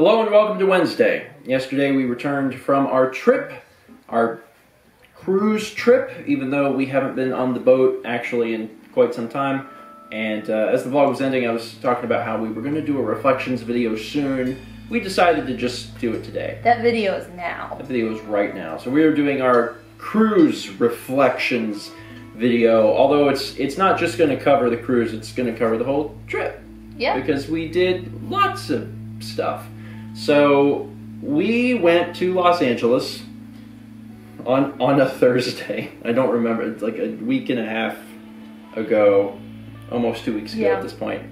Hello and welcome to Wednesday. Yesterday we returned from our trip, our cruise trip, even though we haven't been on the boat actually in quite some time. And as the vlog was ending, I was talking about how we were going to do a reflections video soon. We decided to just do it today. That video is now. That video is right now. So we are doing our cruise reflections video, although it's not just going to cover the cruise, it's going to cover the whole trip. Yeah. Because we did lots of stuff. So we went to Los Angeles on a Thursday. I don't remember, it's like a week and a half ago, almost 2 weeks ago at this point.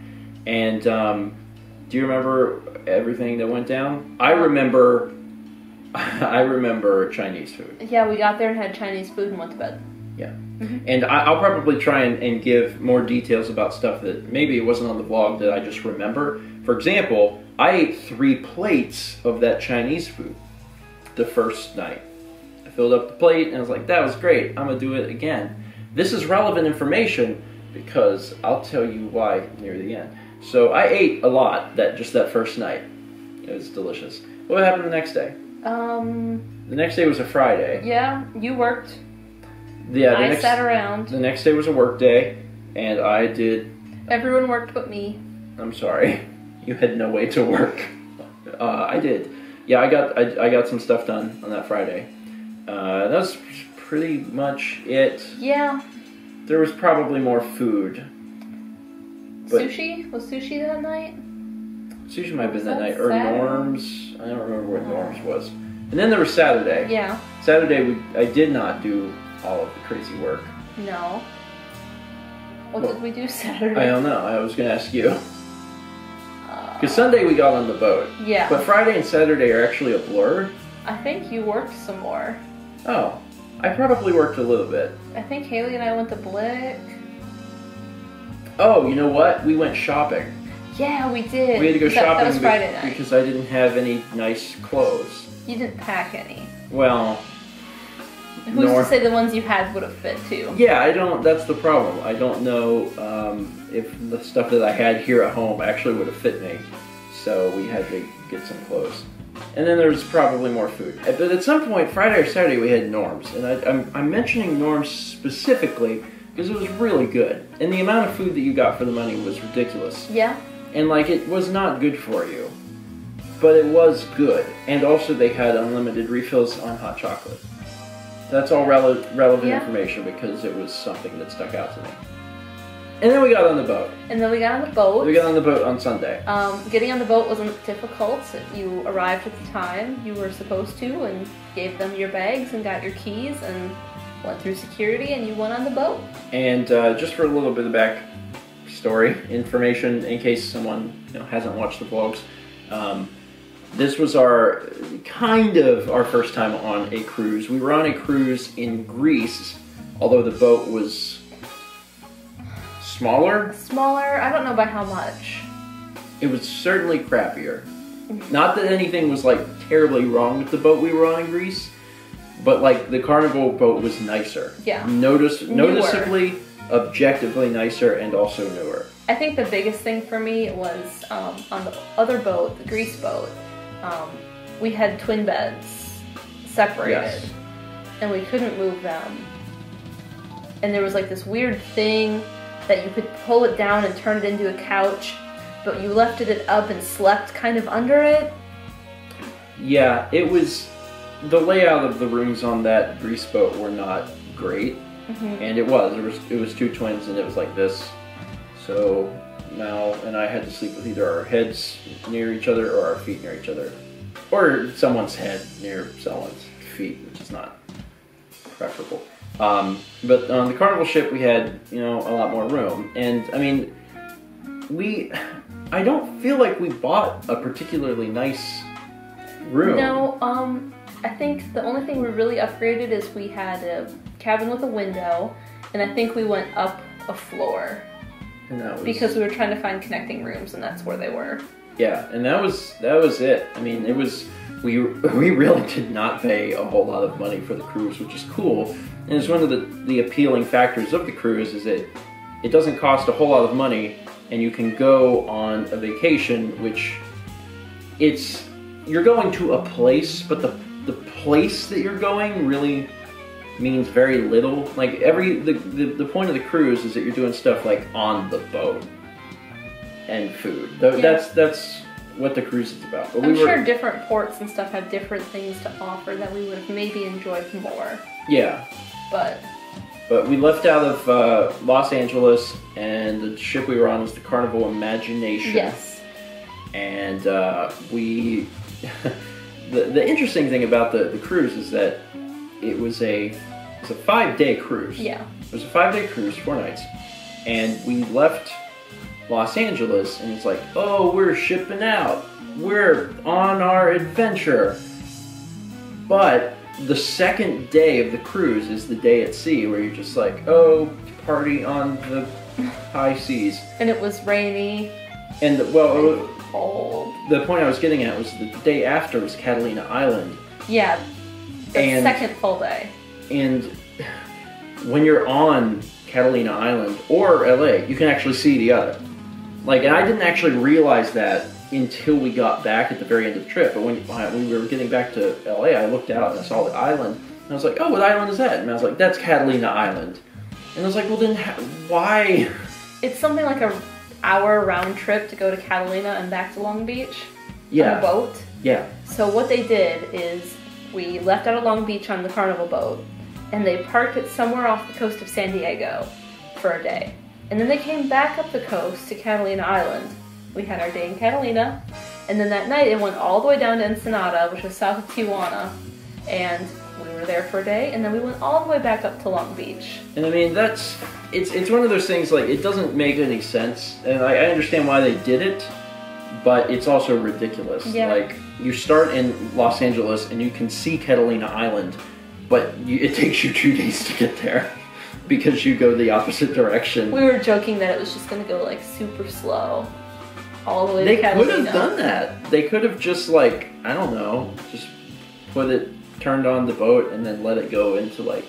And do you remember everything that went down? I remember Chinese food. Yeah, we got there and had Chinese food and went to bed. Yeah. Mm-hmm. And I'll probably try and give more details about stuff that maybe it wasn't on the vlog that I just remember. For example, I ate 3 plates of that Chinese food the first night. I filled up the plate and I was like, that was great, I'm gonna do it again. This is relevant information because I'll tell you why near the end. So I ate a lot just that first night. It was delicious. What happened the next day? The next day was a Friday. Yeah, you worked. Yeah, I sat around. The next day was a work day, and I did... Everyone worked but me. I'm sorry. You had no way to work. I did. Yeah, I got some stuff done on that Friday. That was pretty much it. Yeah. There was probably more food. Sushi? Was sushi that night? Sushi might have been that night. Saturday? Or Norms. I don't remember what Norms was. And then there was Saturday. Yeah. Saturday, I did not do all of the crazy work. No. What did we do Saturday? I don't know. I was going to ask you. Because Sunday we got on the boat. Yeah. But Friday and Saturday are actually a blur. I think you worked some more. Oh. I probably worked a little bit. I think Haley and I went to Blick. Oh, you know what? We went shopping. Yeah, we did. We had to go shopping that was Friday night. Because I didn't have any nice clothes. You didn't pack any. Well... Who's to say the ones you had would have fit too? Yeah, that's the problem. I don't know if the stuff that I had here at home actually would have fit me. So we had to get some clothes. And then there was probably more food. But at some point, Friday or Saturday, we had Norms. And I'm mentioning Norms specifically because it was really good. And the amount of food that you got for the money was ridiculous. Yeah. And like, it was not good for you. But it was good. And also they had unlimited refills on hot chocolate. That's all relevant information because it was something that stuck out to me. And then we got on the boat. And then we got on the boat. We got on the boat on Sunday. Getting on the boat wasn't difficult. You arrived at the time you were supposed to and gave them your bags and got your keys and went through security and you went on the boat. And just for a little bit of back story information in case someone hasn't watched the vlogs, this was our first time on a cruise. We were on a cruise in Greece, although the boat was smaller. Smaller? I don't know by how much. It was certainly crappier. Not that anything was like terribly wrong with the boat we were on in Greece, but like the Carnival boat was nicer. Yeah. Noticeably, objectively nicer, and also newer. I think the biggest thing for me was on the other boat, the Greece boat, we had twin beds separated, and we couldn't move them. And there was like this weird thing that you could pull it down and turn it into a couch, but you lifted it up and slept kind of under it. Yeah, the layout of the rooms on that Greece boat were not great, and it was 2 twins, and it was like this. So Mal and I had to sleep with either our heads near each other or our feet near each other. Or someone's head near someone's feet, which is not preferable. But on the Carnival ship we had, a lot more room. And I mean, I don't feel like we bought a particularly nice room. No, I think the only thing we really upgraded is we had a cabin with a window, and I think we went up a floor. Because we were trying to find connecting rooms, and that's where they were. Yeah, and that was it. I mean, we really did not pay a whole lot of money for the cruise, which is cool. And it's one of the appealing factors of the cruise is that it doesn't cost a whole lot of money, and you can go on a vacation, which it's you're going to a place, but the place that you're going really means very little. Like the point of the cruise is that you're doing stuff like on the boat and food. That's what the cruise is about. But I'm sure different ports and stuff have different things to offer that we would have maybe enjoyed more. Yeah. But we left out of Los Angeles, and the ship we were on was the Carnival Imagination. Yes. And we... the interesting thing about the cruise is that it was a 5-day cruise. Yeah. It was a 5-day cruise, 4 nights. And we left Los Angeles, and it's like, oh, we're shipping out. We're on our adventure. But the second day of the cruise is the day at sea, where you're just like, oh, party on the high seas. And it was rainy. And, cold. The point I was getting at was the day after was Catalina Island. Yeah, the second full day. And when you're on Catalina Island or LA, you can actually see the other. Like, and I didn't actually realize that until we got back at the very end of the trip. But when we were getting back to LA, I looked out and I saw the island. And I was like, oh, what island is that? And I was like, that's Catalina Island. And I was like, well, then why? It's something like a hour round trip to go to Catalina and back to Long Beach. Yeah. On a boat. Yeah. So what they did is we left out of Long Beach on the Carnival boat, and they parked it somewhere off the coast of San Diego for a day. And then they came back up the coast to Catalina Island. We had our day in Catalina, and then that night it went all the way down to Ensenada, which was south of Tijuana, and we were there for a day, and then we went all the way back up to Long Beach. And I mean, it's one of those things, like, it doesn't make any sense, and I understand why they did it, but it's also ridiculous. Yeah. Like, you start in Los Angeles and you can see Catalina Island, but it takes you 2 days to get there because you go the opposite direction. We were joking that it was just going to go, like, super slow all the way to Catalina. They could have done that. They could have just, like, I don't know, just turned on the boat and then let it go into, like,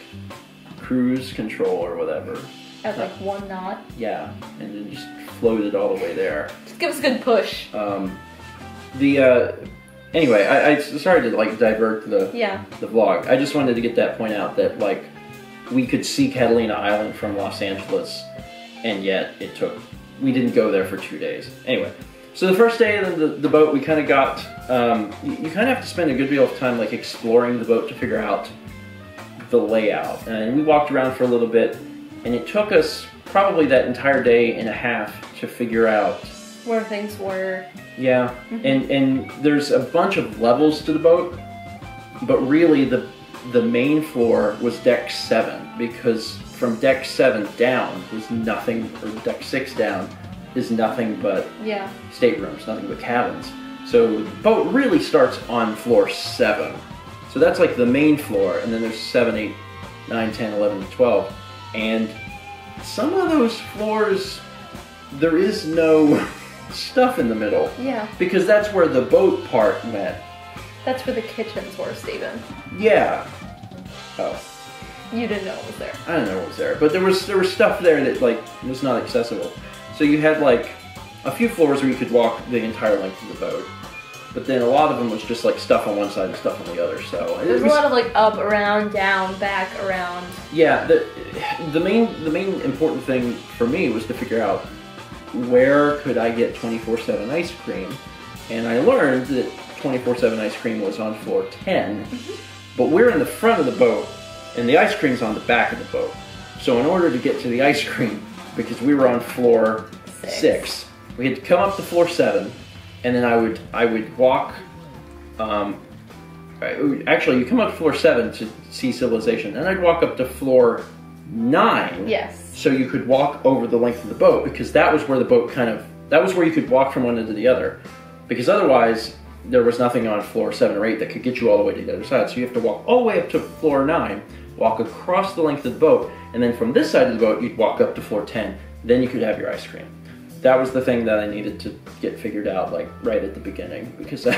cruise control or whatever. At, like, 1 knot? Yeah, and then just floated all the way there. Just give us a good push. Anyway, I started to, like, divert the vlog. I just wanted to get that point out that, like, we could see Catalina Island from Los Angeles, and yet we didn't go there for 2 days. Anyway, so the first day of the boat, we kind of got, you kind of have to spend a good deal of time, like, exploring the boat to figure out the layout. And we walked around for a little bit, and it took us probably that entire day and a half to figure out where things were. Yeah, and there's a bunch of levels to the boat, but really the main floor was deck 7, because from deck 7 down was nothing, or deck 6 down is nothing but staterooms, nothing but cabins. So the boat really starts on floor 7. So that's like the main floor, and then there's 7, 8, 9, 10, 11, 12. And some of those floors, there is no stuff in the middle. Yeah. Because that's where the boat part went. That's where the kitchens were, Steven. Yeah. Oh. You didn't know it was there. I didn't know it was there. But there was stuff there that, like, was not accessible. So you had, like, a few floors where you could walk the entire length of the boat. But then a lot of them was just, like, stuff on one side and stuff on the other. So there's a lot of, like, up, around, down, back, around. Yeah. The main important thing for me was to figure out where could I get 24/7 ice cream. And I learned that 24/7 ice cream was on floor 10. But we're in the front of the boat, and the ice cream's on the back of the boat. So in order to get to the ice cream, because we were on floor 6, we had to come up to floor 7, and then I would walk. Actually, you come up to floor 7 to see civilization, and I'd walk up to floor 9. Yes. So you could walk over the length of the boat, because that was where the boat that was where you could walk from one end to the other. Because otherwise, there was nothing on floor 7 or 8 that could get you all the way to the other side. So you have to walk all the way up to floor 9, walk across the length of the boat, and then from this side of the boat, you'd walk up to floor 10. Then you could have your ice cream. That was the thing that I needed to get figured out, like, right at the beginning, because I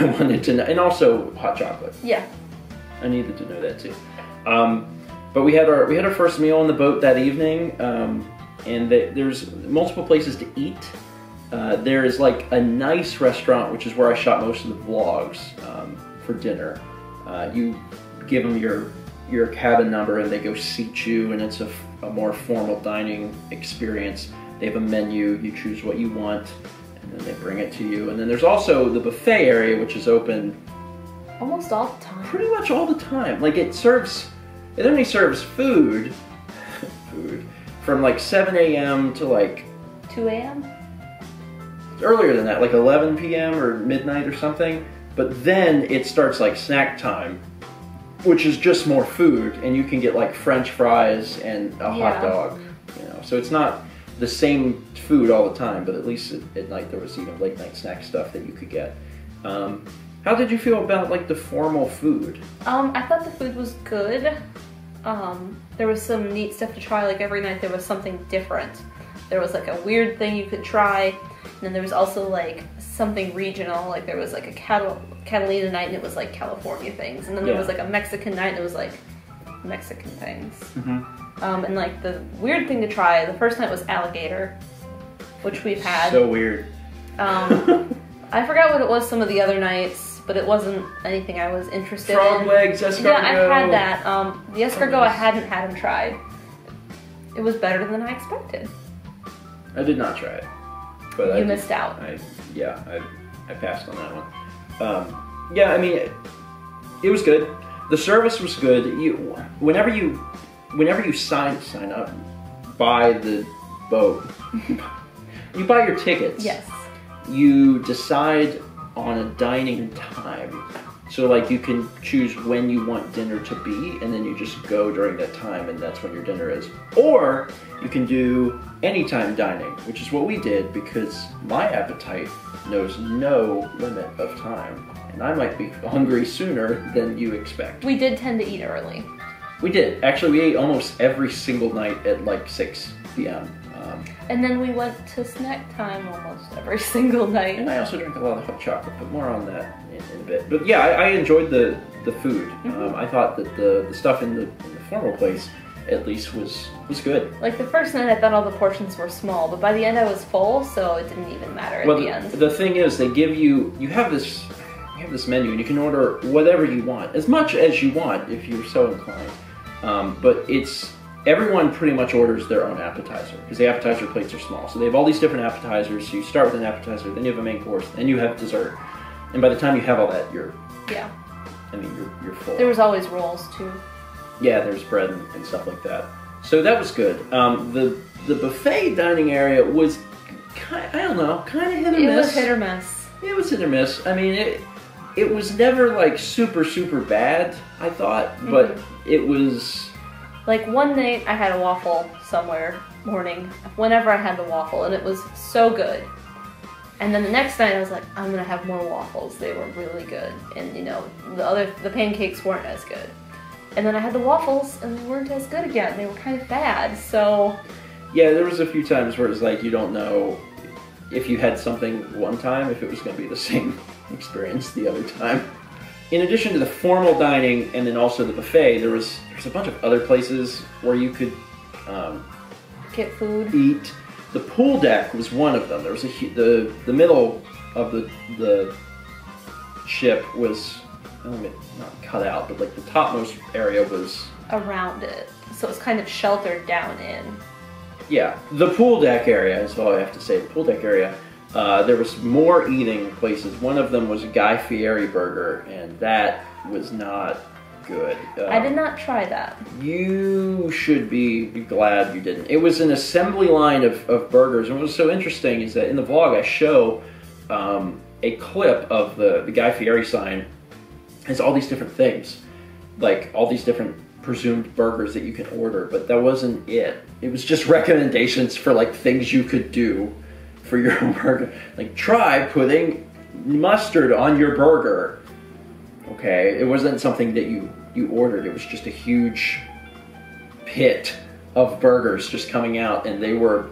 wanted to know. And also hot chocolate. Yeah. I needed to know that too. But we had our first meal on the boat that evening, and there's multiple places to eat. there is like a nice restaurant, which is where I shot most of the vlogs for dinner. You give them your cabin number and they go seat you, and it's a more formal dining experience. They have a menu, you choose what you want, and then they bring it to you. And then there's also the buffet area, which is open almost all the time. Pretty much all the time. Like it only serves food from like 7 a.m. to like 2 a.m. earlier than that, like 11 p.m. or midnight or something. But then it starts like snack time, which is just more food, and you can get like French fries and a hot dog. You know, so it's not the same food all the time, but at least at night there was even late night snack stuff that you could get. How did you feel about like the formal food? I thought the food was good. There was some neat stuff to try. Like every night there was something different. There was like a weird thing you could try, and then there was also like something regional. Like there was like a Catalina night and it was like California things, and then there was like a Mexican night and it was like Mexican things. And like the weird thing to try, the first night was alligator, which we've had. So weird. I forgot what it was some of the other nights, but it wasn't anything I was interested in. Frog legs, escargot. Yeah, I've had that. The escargot I hadn't had him tried. It was better than I expected. I did not try it. But you missed out. I passed on that one. Yeah, I mean, it was good. The service was good. Whenever you sign up, buy the boat, you buy your tickets. Yes. You decide on a dining time. So like you can choose when you want dinner to be, and then you just go during that time, and that's when your dinner is. Or you can do anytime dining, which is what we did, because my appetite knows no limit of time, and I might be hungry sooner than you expect. We did tend to eat early. We did. Actually, we ate almost every single night at like 6 p.m. And then we went to snack time almost every single night. And I also drank a lot of hot chocolate, but more on that in a bit. But yeah, I enjoyed the food. I thought that the stuff in the formal place at least was good. Like the first night I thought all the portions were small, but by the end I was full, so it didn't even matter at the end. The thing is, they give you have this menu, and you can order whatever you want, as much as you want if you're so inclined. But everyone pretty much orders their own appetizer, because the appetizer plates are small. So they have all these different appetizers. So you start with an appetizer, then you have a main course, then you have dessert. And by the time you have all that, you're full. There was always rolls too. Yeah, there's bread and stuff like that. So that was good. The buffet dining area was kind of hit or miss. It was hit or miss. It was hit or miss. I mean, it was never like super bad, I thought, but it was. Like one night I had a waffle somewhere morning, whenever I had the waffle, and it was so good. And then the next night I was like, I'm gonna have more waffles. They were really good. And you know, the pancakes weren't as good. And then I had the waffles and they weren't as good again. They were kind of bad, so. Yeah, there was a few times where it was like, you don't know if you had something one time, if it was gonna be the same experience the other time. In addition to the formal dining and then also the buffet, there's a bunch of other places where you could get food, eat. The pool deck was one of them. There was the middle of the ship was not cut out, but like the topmost area was around it, so it's kind of sheltered down in. Yeah, the pool deck area is all I have to say. The pool deck area. There was more eating places. One of them was a Guy Fieri burger, and that was not good. I did not try that. You should be glad you didn't. It was an assembly line of burgers, and what was so interesting is that in the vlog I show a clip of the Guy Fieri sign. Has all these different things, like all these different presumed burgers that you can order, but that wasn't it. It was just recommendations for like things you could do for your burger. Like, try putting mustard on your burger. Okay, it wasn't something that you ordered. It was just a huge pit of burgers just coming out, and they were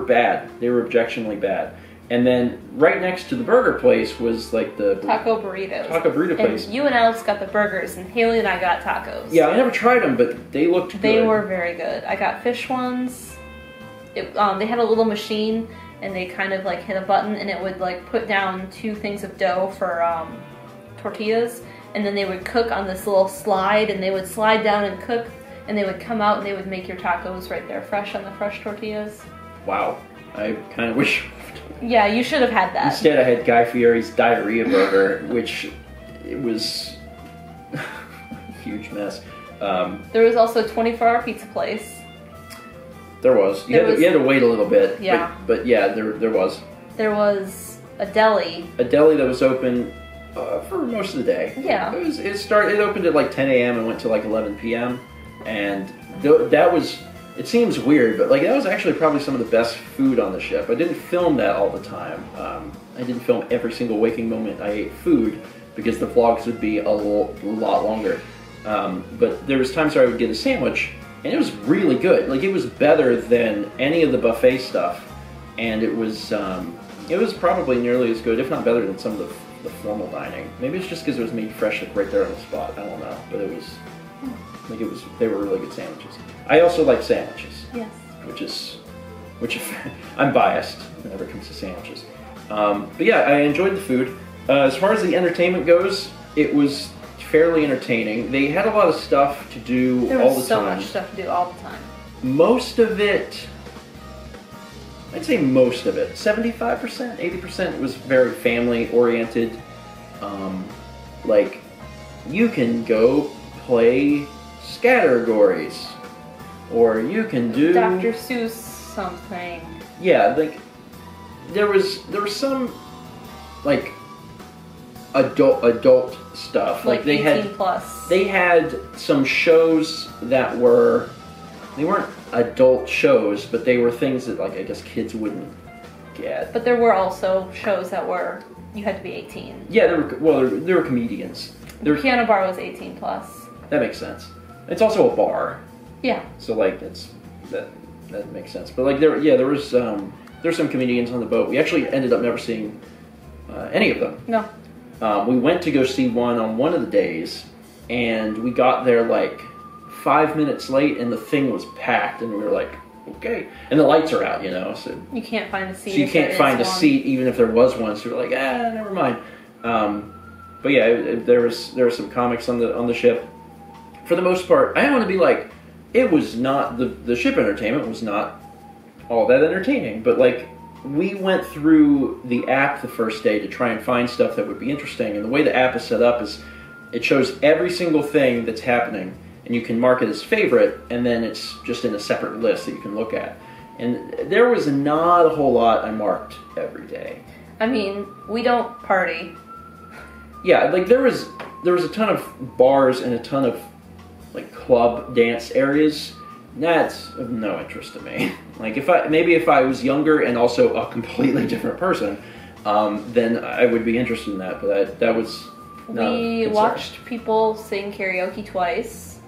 bad. They were objectionably bad. And then right next to the burger place was like the taco burritos. Taco burrito place. And you and Alex got the burgers, and Haley and I got tacos. Yeah, I never tried them, but they looked good. They were very good. I got fish ones. They had a little machine and they kind of like hit a button, and it would like put down 2 things of dough for tortillas, and then they would cook on this little slide, and they would slide down and cook, and they would come out and they would make your tacos right there fresh on the fresh tortillas. Wow. I kind of wish... Yeah, you should have had that. Instead, I had Guy Fieri's diarrhea burger, which it was a huge mess. There was also a 24-hour pizza place. There was. You had to wait a little bit. Yeah. But yeah, there was. There was a deli. A deli that was open for most of the day. Yeah. It opened at like 10 a.m. and went to like 11 p.m. And that was... It seems weird, but like that was actually probably some of the best food on the ship. I didn't film that all the time. I didn't film every single waking moment I ate food because the vlogs would be a lot longer. But there was times where I would get a sandwich, and it was really good. Like it was better than any of the buffet stuff, and it was probably nearly as good, if not better, than some of the formal dining. Maybe it's just because it was made fresh, like right there on the spot. I don't know, but it was. Like they were really good sandwiches. I also like sandwiches. Yes. Which I'm biased whenever it comes to sandwiches. But yeah, I enjoyed the food. As far as the entertainment goes, it was fairly entertaining. They had a lot of stuff to do all the time. There was so much stuff to do all the time. Most of it, I'd say most of it, 75%, 80% was very family oriented. Like, you can go play Scattergories, or you can do Dr. Seuss something. Yeah, like there was some like adult stuff. Like they 18 had plus. They had some shows that they weren't adult shows, but they were things that like I guess kids wouldn't get. But there were also shows that were you had to be 18. Yeah, there were comedians. The piano bar was 18 plus. That makes sense. It's also a bar. Yeah. So like that makes sense. But like there's some comedians on the boat. We actually ended up never seeing any of them. No. We went to go see one on one of the days, and we got there like 5 minutes late, and the thing was packed, and we were like, okay. And the lights are out, so you can't find a seat. So you can't find a seat even if there was one. So we're like, never mind. But yeah, there were some comics on the ship. For the most part, I want to be like, it was not the ship entertainment was not all that entertaining, but like we went through the app the first day to try and find stuff that would be interesting, and the way the app is set up is it shows every single thing that's happening, and you can mark it as favorite, and then it's just in a separate list that you can look at. And there was not a whole lot I marked every day. I mean, we don't party. Yeah, like there was a ton of bars and a ton of like club dance areas. That's of no interest to me. Like if I was younger and also a completely different person, then I would be interested in that. But that was not. We watched people sing karaoke twice,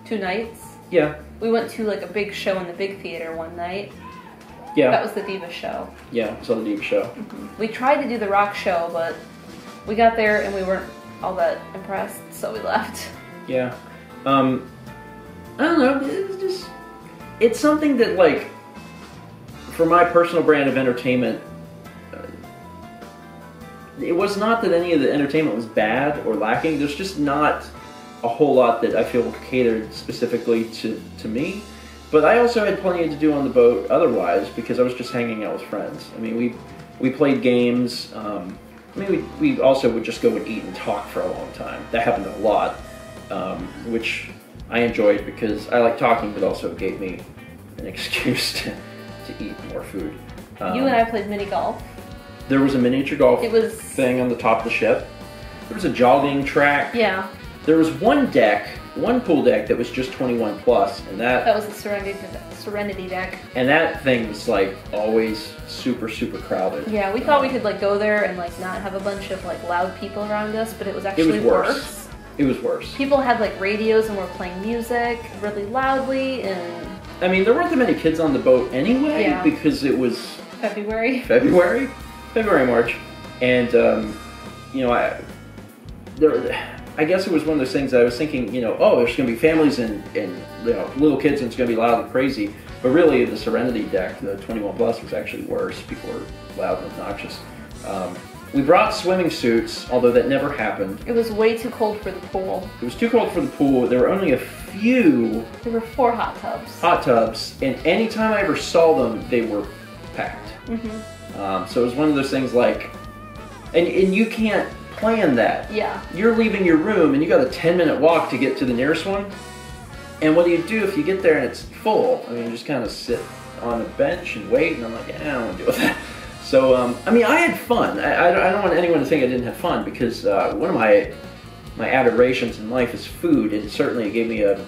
2 nights. Yeah. We went to like a big show in the big theater one night. Yeah. That was the Diva show. Yeah, it's on the Diva show. Mm-hmm. We tried to do the rock show, but we got there and we weren't all that impressed, so we left. Yeah. I don't know, it's something that, like, for my personal brand of entertainment, it was not that any of the entertainment was bad or lacking. There's just not a whole lot that I feel catered specifically to me. But I also had plenty to do on the boat otherwise because I was just hanging out with friends. I mean, we played games. We also would just go and eat and talk for a long time. That happened a lot, which I enjoyed because I like talking, but also it gave me an excuse to eat more food. You and I played mini golf. There was a miniature golf thing on the top of the ship. There was a jogging track. Yeah. There was one pool deck that was just 21 plus, and that was the Serenity deck. And that thing was like always super, super crowded. Yeah, we thought we could like go there and like not have a bunch of like loud people around us, but it was actually worse. It was worse. People had like radios and were playing music really loudly, and I mean, there weren't that many kids on the boat anyway, because it was February, March, and I guess it was one of those things that I was thinking, you know, oh, there's going to be families and you know, little kids and it's going to be loud and crazy. But really, the Serenity deck, the 21 Plus, was actually worse. People were loud and obnoxious. We brought swimming suits, although that never happened. It was way too cold for the pool. It was too cold for the pool. There were only a few... There were 4 hot tubs. Hot tubs, and anytime I ever saw them, they were packed. So it was one of those things like... And you can't plan that. Yeah. You're leaving your room, and you got a 10-minute walk to get to the nearest one. And what do you do if you get there and it's full? I mean, you just kind of sit on a bench and wait, and I'm like, I don't want to deal with that. So, I mean, I had fun. I don't want anyone to think I didn't have fun, because one of my adorations in life is food, and certainly it gave me a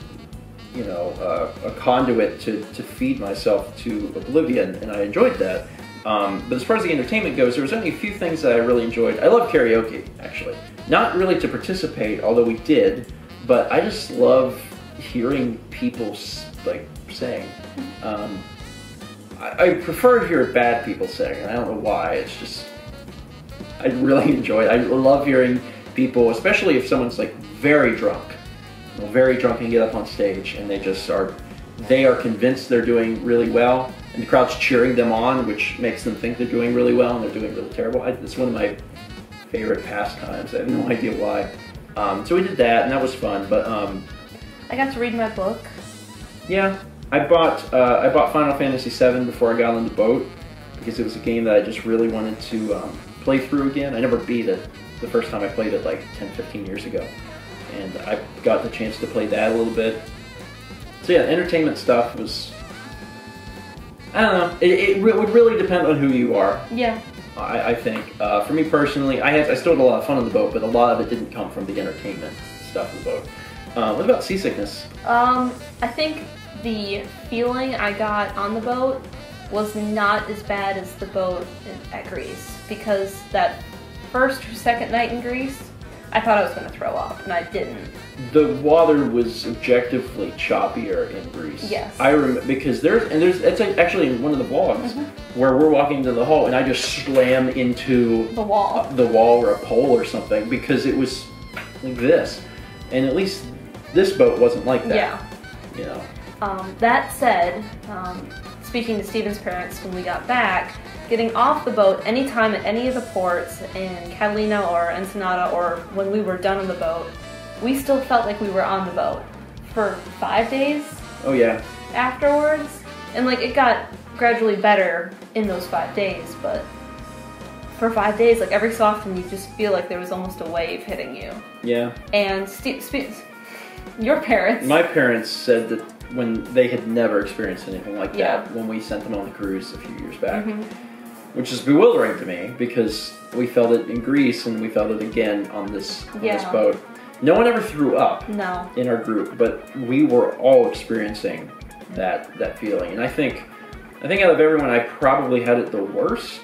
conduit to feed myself to oblivion, and I enjoyed that. But as far as the entertainment goes, there was only a few things that I really enjoyed. I love karaoke, actually. Not really to participate, although we did, but I just love hearing people like sing. I prefer to hear bad people sing, and I don't know why. It's just, I really enjoy it. I love hearing people, especially if someone's like very drunk, and get up on stage, and they are convinced they're doing really well, and the crowd's cheering them on, which makes them think they're doing really well, and they're doing really terrible. It's one of my favorite pastimes. I have no idea why. So we did that, and that was fun. But I got to read my book. Yeah. I bought Final Fantasy VII before I got on the boat, because it was a game that I just really wanted to play through again. I never beat it the first time I played it like 10-15 years ago, and I got the chance to play that a little bit. So yeah, entertainment stuff was, I don't know, it would really depend on who you are. Yeah. I think. For me personally, I still had a lot of fun on the boat, but a lot of it didn't come from the entertainment stuff of the boat. What about seasickness? I think the feeling I got on the boat was not as bad as the boat at Greece, because that first or second night in Greece, I thought I was going to throw up, and I didn't. The water was objectively choppier in Greece. Yes. I remember, because it's actually in one of the vlogs where we're walking to the hull and I just slam into the wall or a pole or something, because it was like this, and at least this boat wasn't like that. Yeah. You know. That said, speaking to Steven's parents when we got back, getting off the boat anytime at any of the ports in Catalina or Ensenada, or when we were done on the boat, we still felt like we were on the boat for 5 days. Oh yeah. Afterwards, and like it got gradually better in those 5 days, but for 5 days, like every so often, you just feel like there was almost a wave hitting you. Yeah. And your parents. My parents said that when they had never experienced anything like that when we sent them on the cruise a few years back. Which is bewildering to me, because we felt it in Greece and we felt it again on this boat. No one ever threw up in our group, but we were all experiencing that feeling. And I think out of everyone, I probably had it the worst.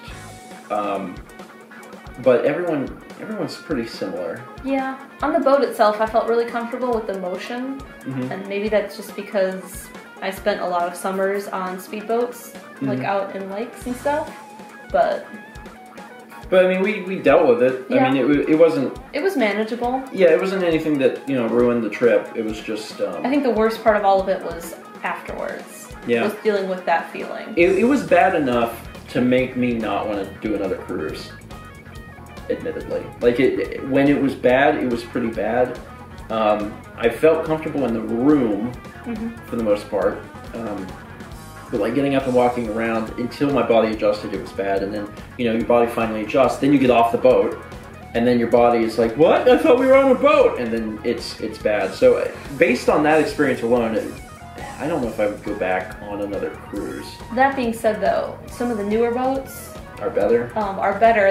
But everyone's pretty similar. Yeah. On the boat itself, I felt really comfortable with the motion, and maybe that's just because I spent a lot of summers on speedboats, like out in lakes and stuff. But I mean, we dealt with it. Yeah. I mean, it wasn't. It was manageable. Yeah, it wasn't anything that ruined the trip. It was just. I think the worst part of all of it was afterwards. Yeah. Was dealing with that feeling. It was bad enough to make me not want to do another cruise. Admittedly, like when it was bad, it was pretty bad. I felt comfortable in the room for the most part, but like getting up and walking around until my body adjusted, it was bad. And then your body finally adjusts. Then you get off the boat, and then your body is like, "What? I thought we were on a boat," and then it's bad. So based on that experience alone, I don't know if I would go back on another cruise. That being said, though, some of the newer boats are better.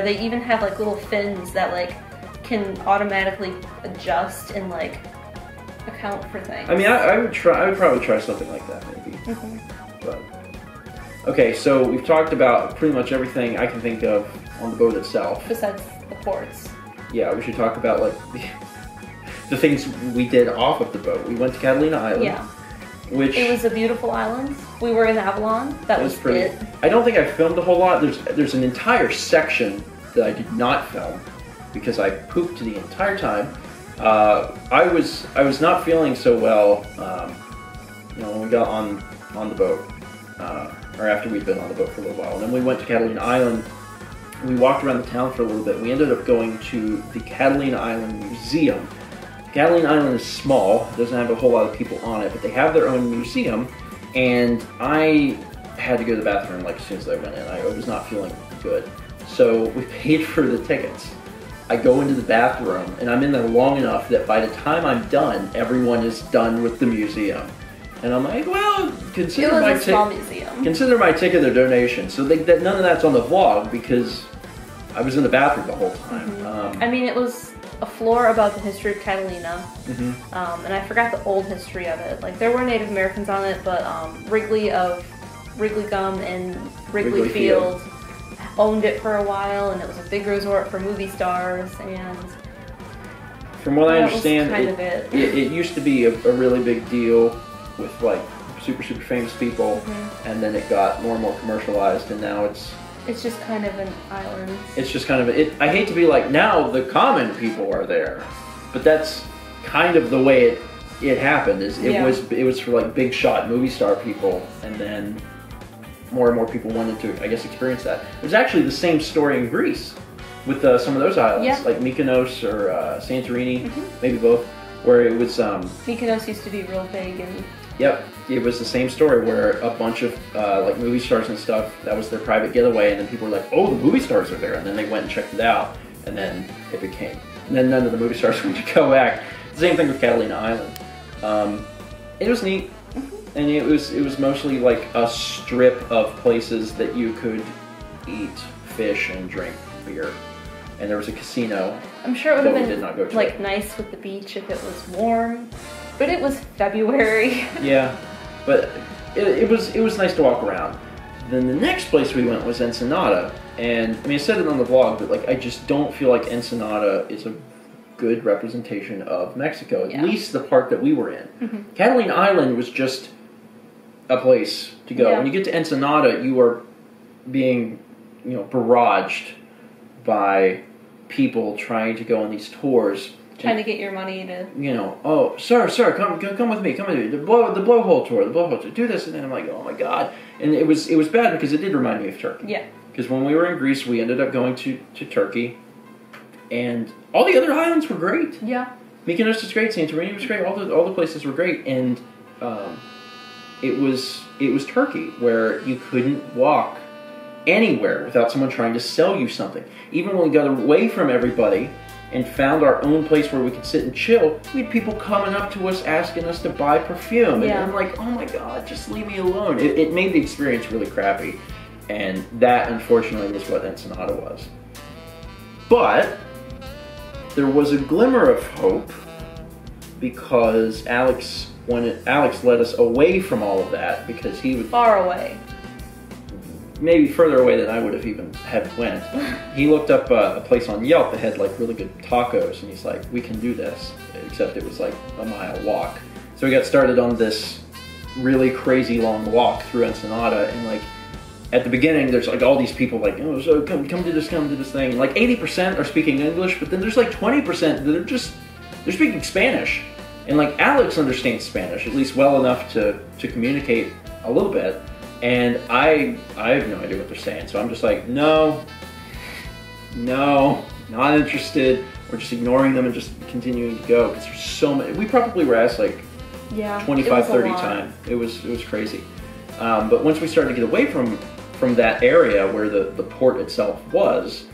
They even have like little fins that like can automatically adjust and like account for things. I mean, I would probably try something like that maybe. But okay, so we've talked about pretty much everything I can think of on the boat itself. Besides the ports. Yeah, we should talk about like the things we did off of the boat. We went to Catalina Island. Yeah. It was a beautiful island. We were in Avalon. That was pretty. it. I don't think I filmed a whole lot. There's an entire section that I did not film because I pooped the entire time. I was not feeling so well, you know, when we got on the boat, or after we'd been on the boat for a little while. And then we went to Catalina Island. We walked around the town for a little bit. We ended up going to the Catalina Island Museum. Catalina Island is small, it doesn't have a whole lot of people on it, but they have their own museum, and I had to go to the bathroom like as soon as I went in. I was not feeling good. So we paid for the tickets. I go into the bathroom, and I'm in there long enough that by the time I'm done, everyone is done with the museum. And I'm like, well, consider my ticket a donation. So none of that's on the vlog because I was in the bathroom the whole time. I mean, it was a floor about the history of Catalina, and I forgot the old history of it. Like, there were Native Americans on it, but Wrigley of Wrigley Gum and Wrigley Field owned it for a while, and it was a big resort for movie stars. And from what I understand, it used to be a really big deal with like super famous people, and then it got more and more commercialized, and now it's just kind of an island. It's just kind of I hate to be like, now the common people are there, but that's kind of the way it happened. It was for like big shot movie star people, and then more and more people wanted to, I guess, experience that. It was actually the same story in Greece with some of those islands, like Mykonos or Santorini, maybe both, where it was Mykonos used to be real big, and yep, it was the same story where a bunch of like movie stars and stuff, that was their private getaway, and then people were like, oh, the movie stars are there, and then they went and checked it out, and then it became, and then none of the movie stars wanted to go back. Same thing with Catalina Island. It was neat, and it was mostly like a strip of places that you could eat fish and drink beer, and there was a casino. I'm sure it would have been like nice with the beach if it was warm. But it was February. Yeah, but it was nice to walk around. Then the next place we went was Ensenada, and I mean, I said it on the vlog, but like I just don't feel like Ensenada is a good representation of Mexico, at least the part that we were in. Catalina Island was just a place to go. When you get to Ensenada, you are being, you know, barraged by people trying to go on these tours. Trying to get your money to, you know, oh, sir, come with me, the blowhole tour, do this, and then I'm like, oh my god, and it was bad because it did remind me of Turkey. Yeah. Because when we were in Greece, we ended up going to Turkey, and all the other islands were great. Yeah. Mykonos was great, Santorini was great, all the places were great, and it was Turkey where you couldn't walk anywhere without someone trying to sell you something. Even when we got away from everybody and found our own place where we could sit and chill, we had people coming up to us asking us to buy perfume. And I'm like, oh my god, just leave me alone. It made the experience really crappy. And that, unfortunately, was what Ensenada was. But there was a glimmer of hope because Alex led us away from all of that because he was far away. Maybe further away than I would have even went. He looked up a place on Yelp that had like really good tacos, and he's like, we can do this, except it was like a mile walk. So we got started on this really crazy long walk through Ensenada, and like at the beginning there's like all these people like, oh, so come do this thing. And like 80% are speaking English, but then there's like 20% that they're speaking Spanish. And like Alex understands Spanish, at least well enough to communicate a little bit. And I have no idea what they're saying, so I'm just like, no, not interested. We're just ignoring them and just continuing to go because there's so many. We probably were asked like 25, 30 times. It was crazy. But once we started to get away from that area where the port itself was,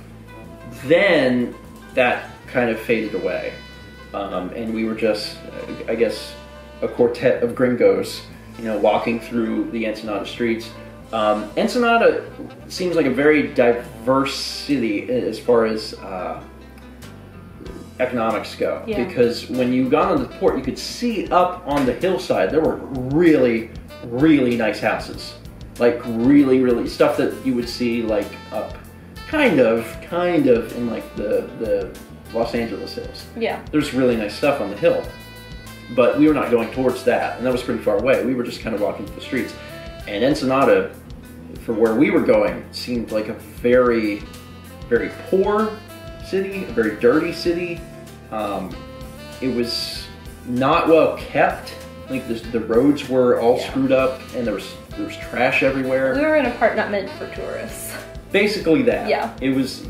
then that kind of faded away, and we were just, I guess, a quartet of gringos, you know, walking through the Ensenada streets. Ensenada seems like a very diverse city as far as economics go. Yeah. Because when you got on the port, you could see up on the hillside, there were really, really nice houses. Like really stuff that you would see like up kind of in like the Los Angeles hills. Yeah. There's really nice stuff on the hill. But we were not going towards that, and that was pretty far away. We were just kind of walking through the streets. And Ensenada, for where we were going, seemed like a very, very poor city, a very dirty city. It was not well kept. Like the roads were all screwed up, and there was trash everywhere. We were in a part not meant for tourists. Basically that. Yeah. It was,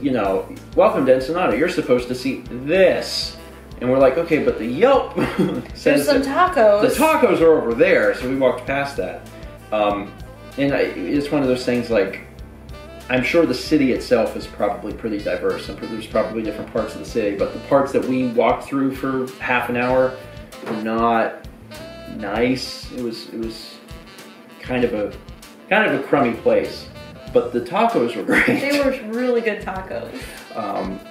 welcome to Ensenada. You're supposed to see this. And we're like, okay, but the Yelp says there's some tacos. The tacos are over there, so we walked past that. It's one of those things like, I'm sure the city itself is probably pretty diverse, and there's probably different parts of the city, but the parts that we walked through for half an hour were not nice. It was kind of a crummy place, but the tacos were great. They were really good tacos.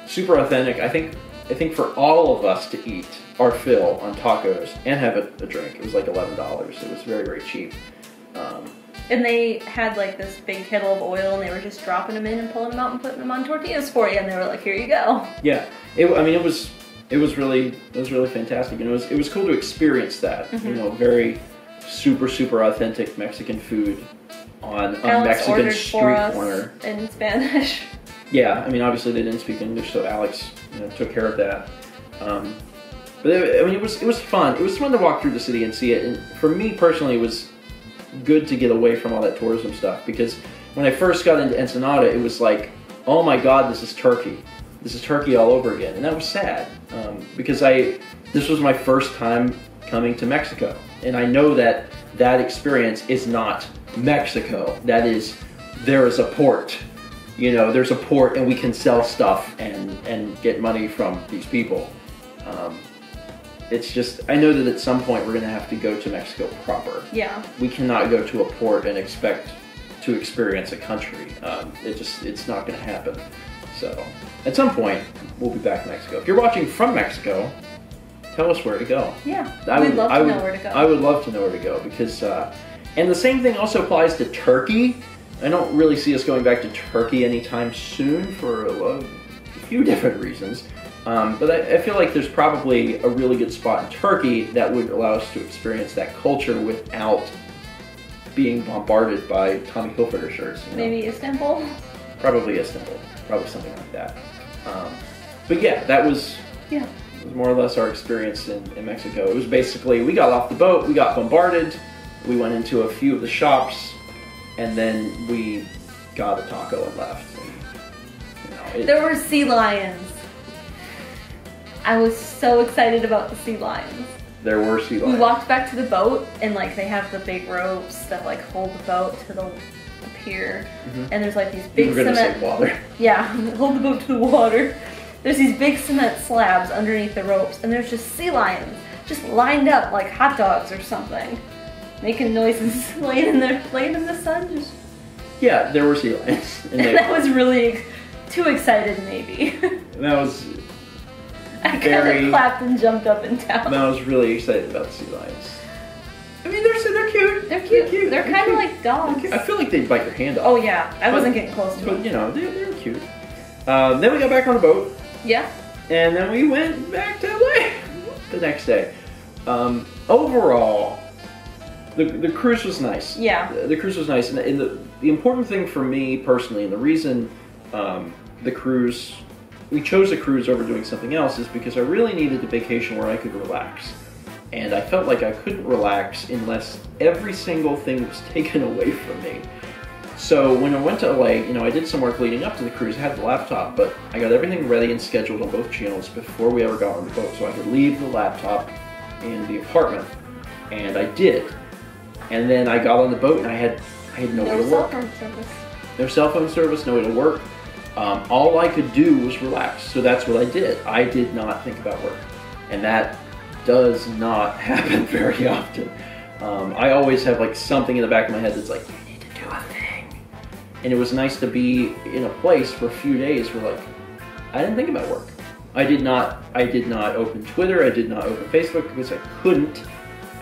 Super authentic. I think for all of us to eat our fill on tacos and have a drink, it was like $11. It was very, very cheap. And they had like this big kettle of oil, and they were just dropping them in and pulling them out and putting them on tortillas for you, and they were like, "Here you go." Yeah, it was really fantastic, and it was cool to experience that. Very super authentic Mexican food on a Mexican street corner in Spanish. Yeah, I mean, obviously they didn't speak English, so Alex took care of that. But it was fun. It was fun to walk through the city and see it. And for me personally, it was good to get away from all that tourism stuff, because when I first got into Ensenada, it was like, oh my God, this is Turkey. This is Turkey all over again, and that was sad because this was my first time coming to Mexico, and I know that experience is not Mexico. That is, there is a port. There's a port, and we can sell stuff and get money from these people. It's just, I know that at some point we're going to have to go to Mexico proper. Yeah. We cannot go to a port and expect to experience a country. It's not going to happen. So, at some point, we'll be back in Mexico. If you're watching from Mexico, tell us where to go. Yeah, we'd love to know where to go. I would love to know where to go, because, and the same thing also applies to Turkey. I don't really see us going back to Turkey anytime soon for a few different reasons. But I feel like there's probably a really good spot in Turkey that would allow us to experience that culture without being bombarded by Tommy Hilfiger shirts. Maybe Istanbul? Probably Istanbul. Probably something like that. But yeah, that was more or less our experience in Mexico. It was basically, we got off the boat, we got bombarded, we went into a few of the shops, and then we got a taco and left. And, there were sea lions. I was so excited about the sea lions. There were sea lions. We walked back to the boat, and like they have the big ropes that like hold the boat to the pier, and there's like these big cement. Water. Yeah, hold the boat to the water. There's these big cement slabs underneath the ropes, and there's just sea lions just lined up like hot dogs or something, making noises, laying in the sun. Just yeah, there were sea lions. And that was really too excited, maybe. That was. I kind of clapped and jumped up and down. I was really excited about the sea lions. I mean, they're cute. They're cute. They're kind of like dogs. I feel like they'd bite your hand off. Oh yeah, I wasn't getting close to them. But they're cute. Then we got back on the boat. Yeah. And then we went back to LA the next day. Overall, the cruise was nice. Yeah. The cruise was nice, and the important thing for me personally, and the reason we chose a cruise over doing something else, is because I really needed a vacation where I could relax. And I felt like I couldn't relax unless every single thing was taken away from me. So when I went to LA, I did some work leading up to the cruise. I had the laptop, but I got everything ready and scheduled on both channels before we ever got on the boat, so I could leave the laptop in the apartment. And I did. And then I got on the boat, and I had no way to work. No cell phone service. No cell phone service, no way to work. All I could do was relax, so that's what I did. I did not think about work, and that does not happen very often. I always have like something in the back of my head that's like, I need to do a thing. And it was nice to be in a place for a few days where like, I didn't think about work. I did not open Twitter, I did not open Facebook, because I couldn't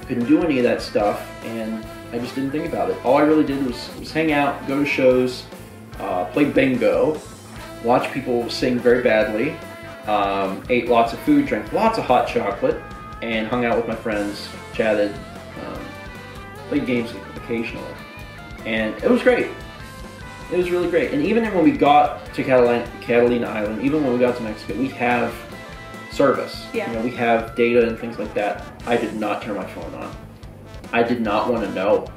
do any of that stuff, and I just didn't think about it. All I really did was hang out, go to shows, play bingo, watch people sing very badly, ate lots of food, drank lots of hot chocolate, and hung out with my friends, chatted, played games occasionally. And it was great. It was really great. And even when we got to Catalina Island, even when we got to Mexico, we have service. Yeah. You know, we have data and things like that. I did not turn my phone on. I did not want to know.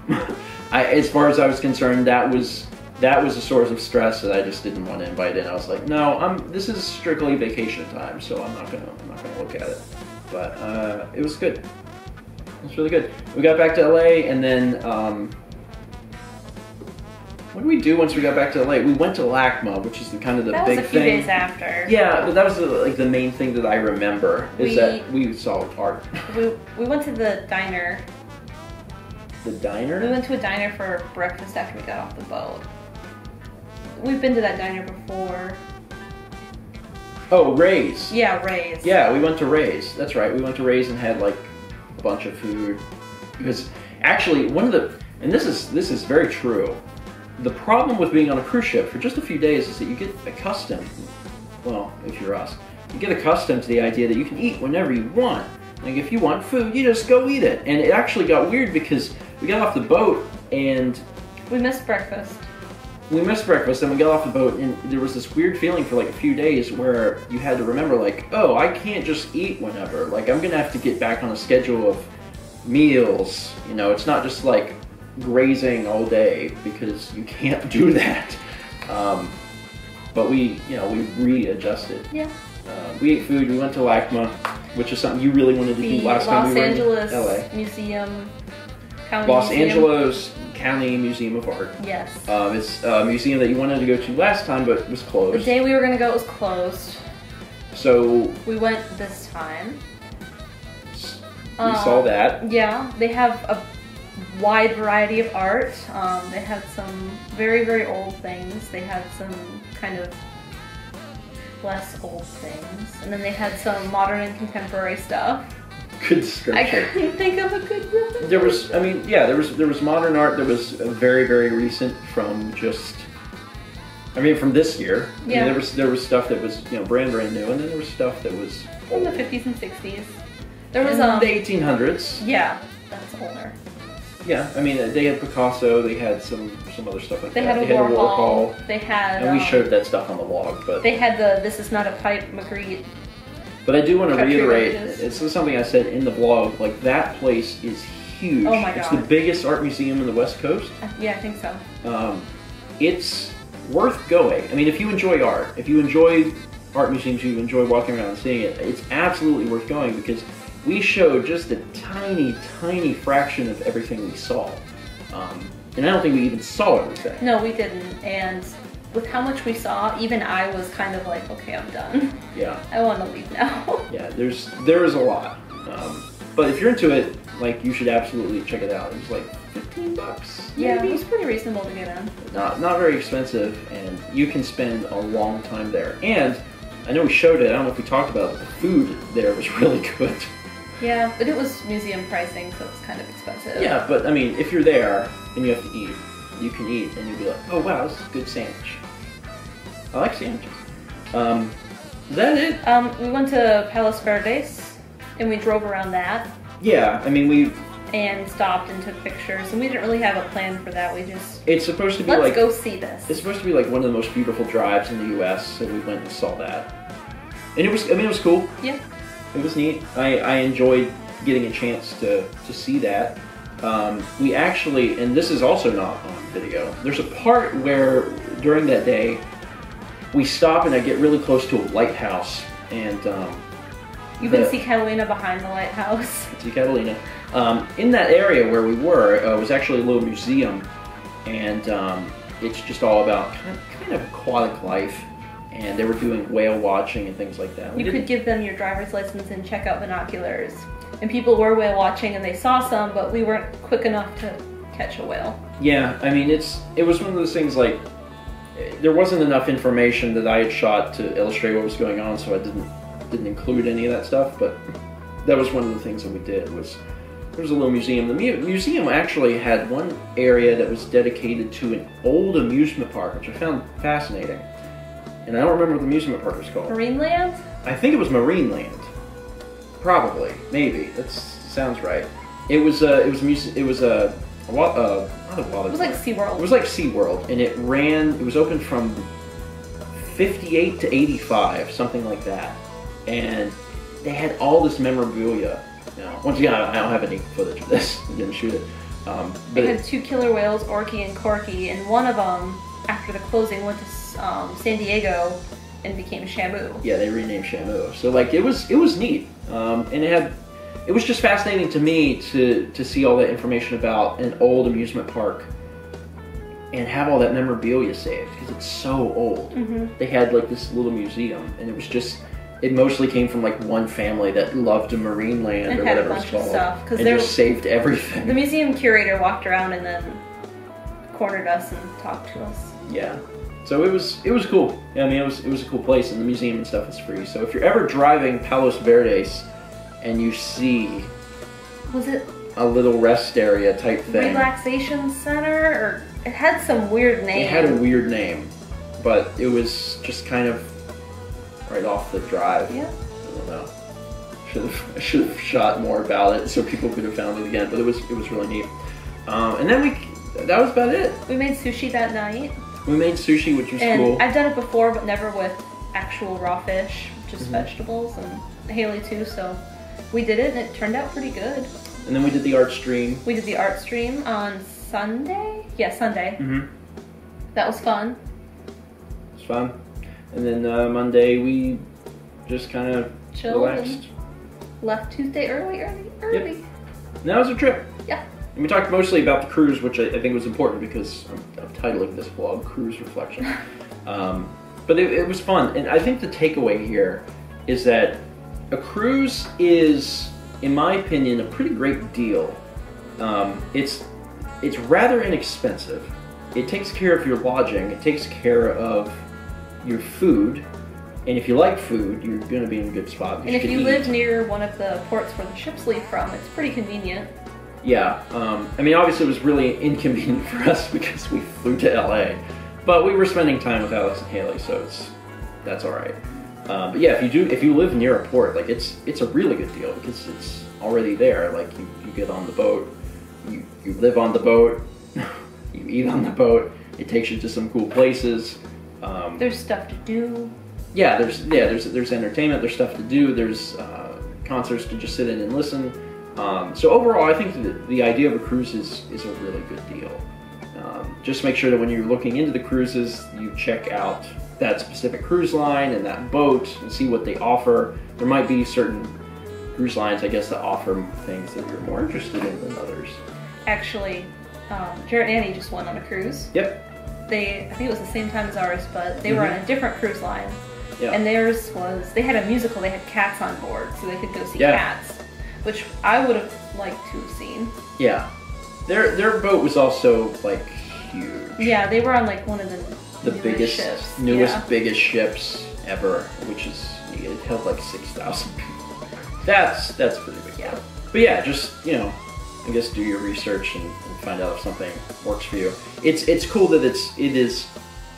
As far as I was concerned, that was a source of stress that I just didn't want to invite in. I was like, no, this is strictly vacation time, so I'm not gonna look at it. But it was good. It was really good. We got back to LA, and then what did we do once we got back to LA? We went to LACMA, which is the kind of the big thing. That was a few days after. Yeah, but that was like the main thing that I remember is that we saw art. We went to the diner. The diner? We went to a diner for breakfast after we got off the boat. We've been to that diner before. Oh, Ray's. Yeah, Ray's. Yeah, we went to Ray's. That's right. We went to Ray's and had like a bunch of food. Because actually, and this is very true. The problem with being on a cruise ship for just a few days is that you get accustomed, well, if you're us, you get accustomed to the idea that you can eat whenever you want. Like if you want food, you just go eat it. And it actually got weird because we got off the boat and we missed breakfast. We missed breakfast and we got off the boat and there was this weird feeling for like a few days where you had to remember like, oh, I can't just eat whenever. Like I'm gonna have to get back on a schedule of meals. You know, it's not just like grazing all day because you can't do that. But we readjusted. Yeah. We ate food. We went to LACMA, which is something you really wanted to do last time we were in LA. Los Angeles Museum. Los Angeles County Museum of Art. Yes. It's a museum that you wanted to go to last time, but it was closed. The day we were going to go, it was closed. So we went this time. We saw that. Yeah, they have a wide variety of art. They had some very, very old things. They had some kind of less old things. And then they had some modern and contemporary stuff. Good description. I couldn't think of a good one. There was, I mean, yeah, there was modern art that was very, very recent from just, I mean, from this year. Yeah. I mean, there was stuff that was, you know, brand new, and then there was stuff that was from the 50s and 60s. There was the 1800s. Yeah, that's older. Yeah, I mean, they had Picasso. They had some other stuff like that. They had a Warhol. They had. And we showed that stuff on the vlog, but they had the "This is not a pipe" Magritte. But I do want to reiterate, this is something I said in the vlog. Like that place is huge. Oh my god! It's the biggest art museum in the West Coast. Yeah, I think so. It's worth going. I mean, if you enjoy art, if you enjoy art museums, you enjoy walking around and seeing it, it's absolutely worth going because we showed just a tiny, tiny fraction of everything we saw. And I don't think we even saw everything. No, we didn't. And with how much we saw, even I was kind of like, okay, I'm done. Yeah. I want to leave now. Yeah, there is a lot. But if you're into it, like, you should absolutely check it out. It was like $15. Yeah, it was pretty reasonable to get in. Not very expensive, and you can spend a long time there. And I know we showed it, I don't know if we talked about it, but the food there was really good. Yeah, but it was museum pricing, so it's kind of expensive. Yeah, but I mean, if you're there and you have to eat, you can eat and you'll be like, oh wow, this is a good sandwich. I like sandwiches. Is that it? We went to Palos Verdes, and we drove around that. Yeah, I mean and stopped and took pictures, and we didn't really have a plan for that. We just it's supposed to be let's go see this. It's supposed to be like one of the most beautiful drives in the U.S., so we went and saw that, and it was cool. Yeah. It was neat. I enjoyed getting a chance to see that. We actually, and this is also not on video, there's a part where during that day we stop and I get really close to a lighthouse and you can see Catalina behind the lighthouse. See Catalina. In that area where we were was actually a little museum, and it's just all about kind of aquatic life. And they were doing whale watching and things like that. You could give them your driver's license and check out binoculars. And people were whale watching and they saw some, but we weren't quick enough to catch a whale. Yeah, I mean, it was one of those things like, there wasn't enough information that I had shot to illustrate what was going on, so I didn't include any of that stuff, but that was one of the things that we did, was there was a little museum. The museum actually had one area that was dedicated to an old amusement park, which I found fascinating. And I don't remember what the amusement park was called. Marineland? I think it was Marineland. Probably, maybe. That sounds right. It was not a water. It was like SeaWorld. It was like SeaWorld, and it was open from 58 to 85, something like that. And they had all this memorabilia. Now, once again, I don't have any footage of this. I didn't shoot it. They had 2 killer whales, Orky and Corky, and one of them, after the closing, went to San Diego and became Shamu. Yeah, they renamed Shamu. So like it was neat, and it was just fascinating to me to see all that information about an old amusement park and have all that memorabilia saved because it's so old. They had like this little museum, and it was just. It mostly came from like one family that loved a marine land and or had whatever a bunch it's called, of stuff, and just saved everything. The museum curator walked around and then cornered us and talked to us. Yeah, so it was cool. Yeah, I mean, it was a cool place, and the museum and stuff is free. So if you're ever driving Palos Verdes and you see, was it a little rest area type thing? Relaxation center, or it had some weird name. It had a weird name, but it was just kind of right off the drive. Yeah. I don't know. I should have shot more about it so people could have found it again. But it was really neat. And then that was about it. We made sushi that night. We made sushi, which was and cool. I've done it before, but never with actual raw fish, just vegetables, and Haley too. So we did it, and it turned out pretty good. And then we did the art stream. We did the art stream on Sunday. Yeah, Sunday. That was fun. It was fun. And then Monday we just kind of relaxed. And left Tuesday early. Yep. And that was a trip. Yeah. And we talked mostly about the cruise, which I think was important because I'm titling this vlog Cruise Reflection. But it was fun. And I think the takeaway here is that a cruise is, in my opinion, a pretty great deal. It's rather inexpensive. It takes care of your lodging. It takes care of your food, and if you like food, you're going to be in a good spot. And if you live near one of the ports where the ships leave from, it's pretty convenient. Yeah, I mean, obviously it was really inconvenient for us because we flew to LA, but we were spending time with Alex and Haley, so that's all right. But yeah, if you live near a port, like it's a really good deal because it's already there. Like you get on the boat, you live on the boat, you eat on the boat. It takes you to some cool places. There's stuff to do. Yeah, there's entertainment. There's stuff to do. There's concerts to just sit in and listen. So overall, I think the idea of a cruise is a really good deal. Just make sure that when you're looking into the cruises, you check out that specific cruise line and that boat and see what they offer. There might be certain cruise lines, I guess, that offer things that you're more interested in than others. Actually, Jared and Annie just went on a cruise. Yep. I think it was the same time as ours, but they were on a different cruise line. Yeah. And theirs was, they had a musical, they had cats on board, so they could go see cats, which I would have liked to have seen. Yeah. Their boat was also, like, huge. Yeah, they were on, like, one of the biggest, ships. biggest ships ever, which is, it held like 6,000 people. That's pretty big. Yeah. But yeah, just, I guess do your research and find out if something works for you. It's cool that it is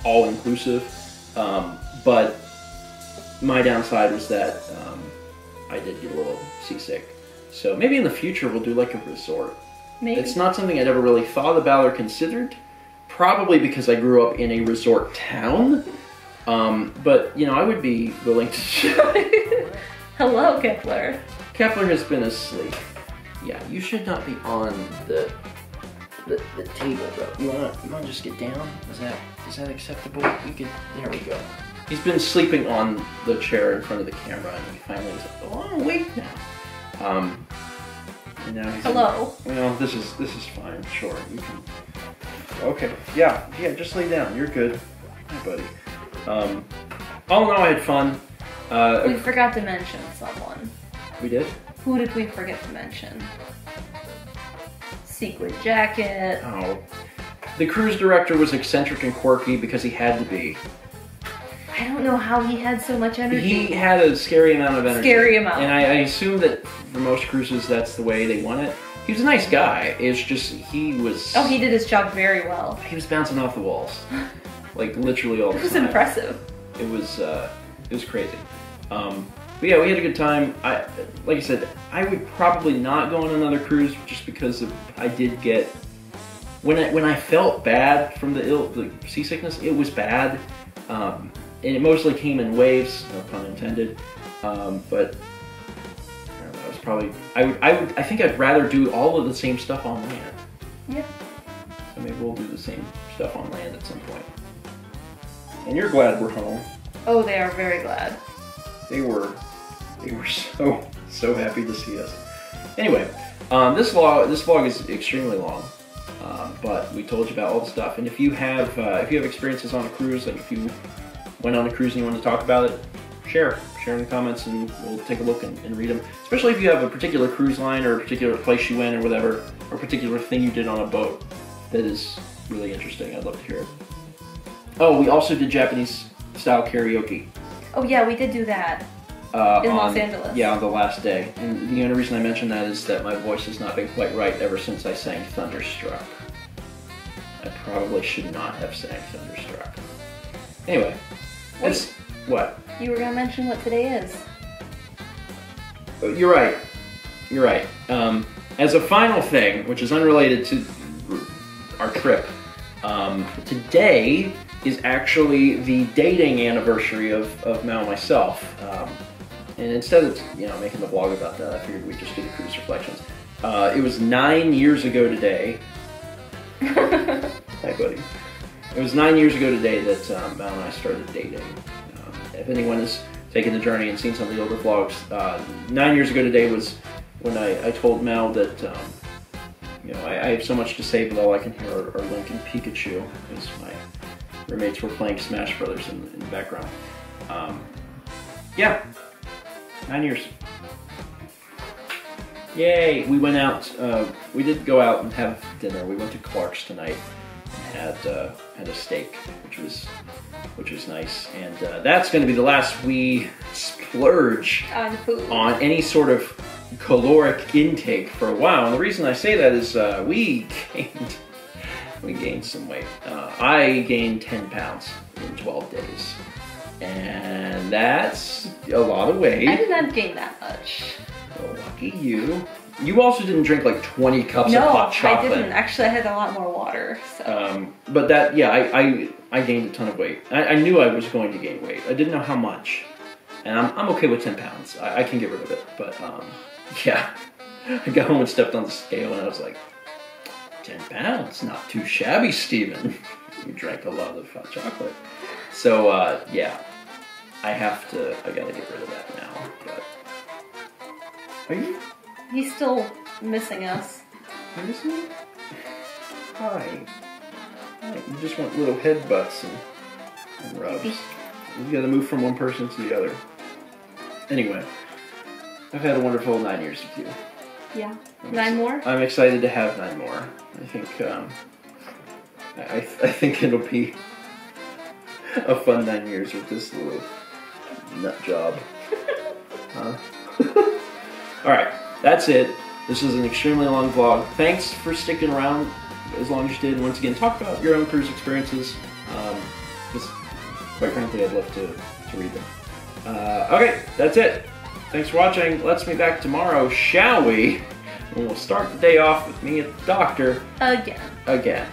all inclusive, but my downside was that I did get a little seasick. So maybe in the future we'll do like a resort. Maybe. It's not something I'd ever really thought about or considered, probably because I grew up in a resort town. But I would be willing to. Hello, Kepler. Kepler has been asleep. Yeah, you should not be on the table though. You wanna just get down? Is that acceptable? There we go. He's been sleeping on the chair in front of the camera, and he finally was like, "Oh, I'm awake now." And now he's hello. Well, this is fine. Sure, you can. Okay. Yeah. Just lay down. You're good. Hi, buddy. All in all, I had fun. We forgot to mention someone. We did? Who did we forget to mention? Sequin jacket. Oh. The cruise director was eccentric and quirky because he had to be. I don't know how he had so much energy. He had a scary amount of energy. Scary amount. And I assume that for most cruises, that's the way they want it. He was a nice guy. It's just, he was... Oh, he did his job very well. He was bouncing off the walls. Like, literally all the time. It was impressive. It was crazy. But yeah, we had a good time. Like I said, I would probably not go on another cruise just because I did get... When I felt bad from the seasickness, it was bad. And it mostly came in waves, no pun intended. But probably I think I'd rather do all of the same stuff on land. Yeah. So maybe we'll do the same stuff on land at some point. And you're glad we're home. Oh, they are very glad. They were so happy to see us. Anyway, this vlog is extremely long, but we told you about all the stuff. And if you have experiences on a cruise, like if you went on a cruise and you want to talk about it, share in the comments, and we'll take a look and read them. Especially if you have a particular cruise line or a particular place you went or whatever, or a particular thing you did on a boat that is really interesting. I'd love to hear it. Oh, we also did Japanese style karaoke. Oh yeah, we did do that. In Los Angeles. Yeah, on the last day. And the only reason I mention that is that my voice has not been quite right ever since I sang Thunderstruck. I probably should not have sang Thunderstruck. Anyway, it's what? You were going to mention what today is. You're right. You're right. As a final thing, which is unrelated to our trip, today is actually the dating anniversary of Mal and myself. And instead of making the vlog about that, I figured we'd just do the cruise reflections. It was 9 years ago today. Hi, buddy. It was 9 years ago today that Mal and I started dating. If anyone has taken the journey and seen some of the older vlogs, 9 years ago today was when I told Mal that I have so much to say, but all I can hear are Link and Pikachu, because my roommates were playing Smash Brothers in the background. Yeah. 9 years. Yay! We went out. We did go out and have dinner. We went to Clark's tonight and had a steak, which was nice. And that's going to be the last we splurge on food, on any sort of caloric intake for a while. And the reason I say that is we gained some weight. I gained 10 pounds in 12 days. And that's a lot of weight. I did not gain that much. Well, lucky you. You also didn't drink like 20 cups of hot chocolate. No, I didn't. Actually, I had a lot more water. So. But that, yeah, I gained a ton of weight. I knew I was going to gain weight. I didn't know how much. And I'm okay with 10 pounds. I can get rid of it. But, yeah. I got home and stepped on the scale and I was like, 10 pounds? Not too shabby, Steven. You drank a lot of hot chocolate. So, yeah. I gotta get rid of that now, but... Are you? He's still missing us. You missing me? Hi. You just want little headbutts and rubs. You gotta move from one person to the other. Anyway, I've had a wonderful 9 years with you. Yeah. 9 more? I'm excited to have 9 more. I think, I think it'll be a fun 9 years with this little nut job. Alright, that's it. This is an extremely long vlog. Thanks for sticking around as long as you did. And once again, talk about your own cruise experiences. Just, quite frankly, I'd love to read them. Okay, that's it. Thanks for watching. Let's meet back tomorrow, shall we? And we'll start the day off with me at the doctor. Again.